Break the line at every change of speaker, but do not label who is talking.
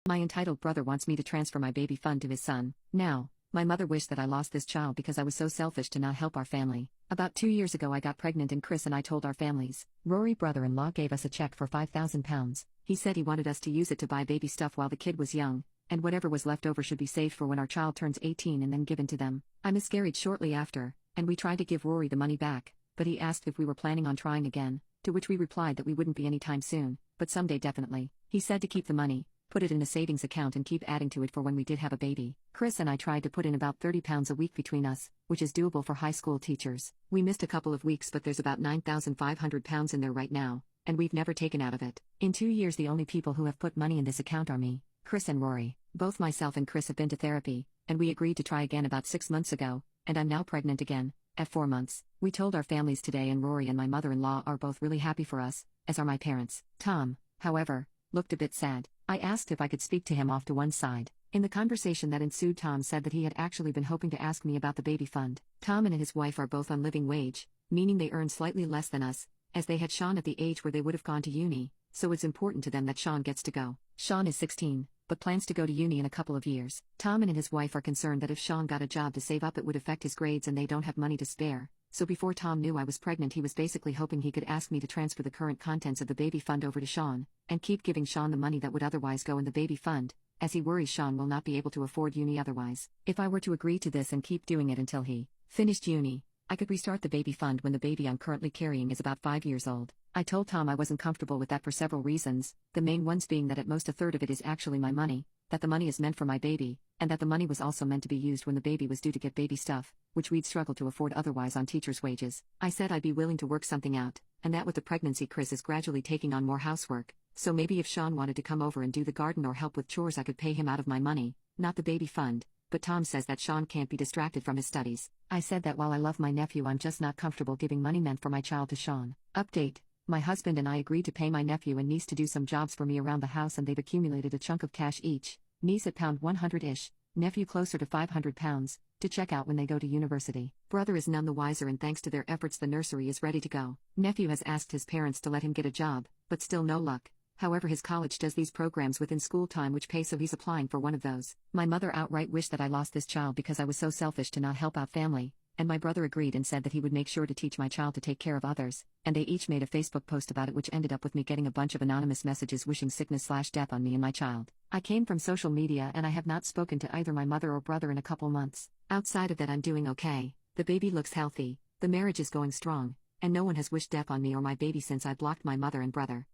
My entitled brother wants me to transfer my baby fund to his son. Now, my mother wished that I lost this child because I was so selfish to not help our family. About 2 years ago I got pregnant and Chris and I told our families. Rory brother-in-law gave us a check for £5,000. He said he wanted us to use it to buy baby stuff while the kid was young, and whatever was left over should be saved for when our child turns 18 and then given to them. I miscarried shortly after, and we tried to give Rory the money back, but he asked if we were planning on trying again, to which we replied that we wouldn't be anytime soon, but someday definitely. He said to keep the money, put it in a savings account and keep adding to it for when we did have a baby. Chris and I tried to put in about £30 a week between us, which is doable for high school teachers. We missed a couple of weeks, but there's about £9,500 in there right now, and we've never taken out of it. In 2 years the only people who have put money in this account are me, Chris and Rory. Both myself and Chris have been to therapy, and we agreed to try again about 6 months ago, and I'm now pregnant again, at 4 months. We told our families today and Rory and my mother-in-law are both really happy for us, as are my parents. Tom, however, looked a bit sad. I asked if I could speak to him off to one side. In the conversation that ensued, Tom said that he had actually been hoping to ask me about the baby fund. Tom and his wife are both on living wage, meaning they earn slightly less than us, as they had Sean at the age where they would have gone to uni, so it's important to them that Sean gets to go. Sean is 16, but plans to go to uni in a couple of years. Tom and his wife are concerned that if Sean got a job to save up it would affect his grades and they don't have money to spare. So before Tom knew I was pregnant he was basically hoping he could ask me to transfer the current contents of the baby fund over to Sean, and keep giving Sean the money that would otherwise go in the baby fund, as he worries Sean will not be able to afford uni otherwise. If I were to agree to this and keep doing it until he finished uni, I could restart the baby fund when the baby I'm currently carrying is about 5 years old. I told Tom I wasn't comfortable with that for several reasons, the main ones being that at most a third of it is actually my money, that the money is meant for my baby, and that the money was also meant to be used when the baby was due to get baby stuff, which we'd struggle to afford otherwise on teachers' wages. I said I'd be willing to work something out, and that with the pregnancy Chris is gradually taking on more housework, so maybe if Sean wanted to come over and do the garden or help with chores I could pay him out of my money, not the baby fund, but Tom says that Sean can't be distracted from his studies. I said that while I love my nephew I'm just not comfortable giving money meant for my child to Sean. Update: my husband and I agreed to pay my nephew and niece to do some jobs for me around the house and they've accumulated a chunk of cash each, niece at £100-ish, nephew closer to £500, to check out when they go to university. Brother is none the wiser and thanks to their efforts the nursery is ready to go. Nephew has asked his parents to let him get a job, but still no luck. However, his college does these programs within school time which pay, so he's applying for one of those. My mother outright wished that I lost this child because I was so selfish to not help out family, and my brother agreed and said that he would make sure to teach my child to take care of others, and they each made a Facebook post about it which ended up with me getting a bunch of anonymous messages wishing sickness/death on me and my child. I came from social media and I have not spoken to either my mother or brother in a couple months. Outside of that I'm doing okay, the baby looks healthy, the marriage is going strong, and no one has wished death on me or my baby since I blocked my mother and brother.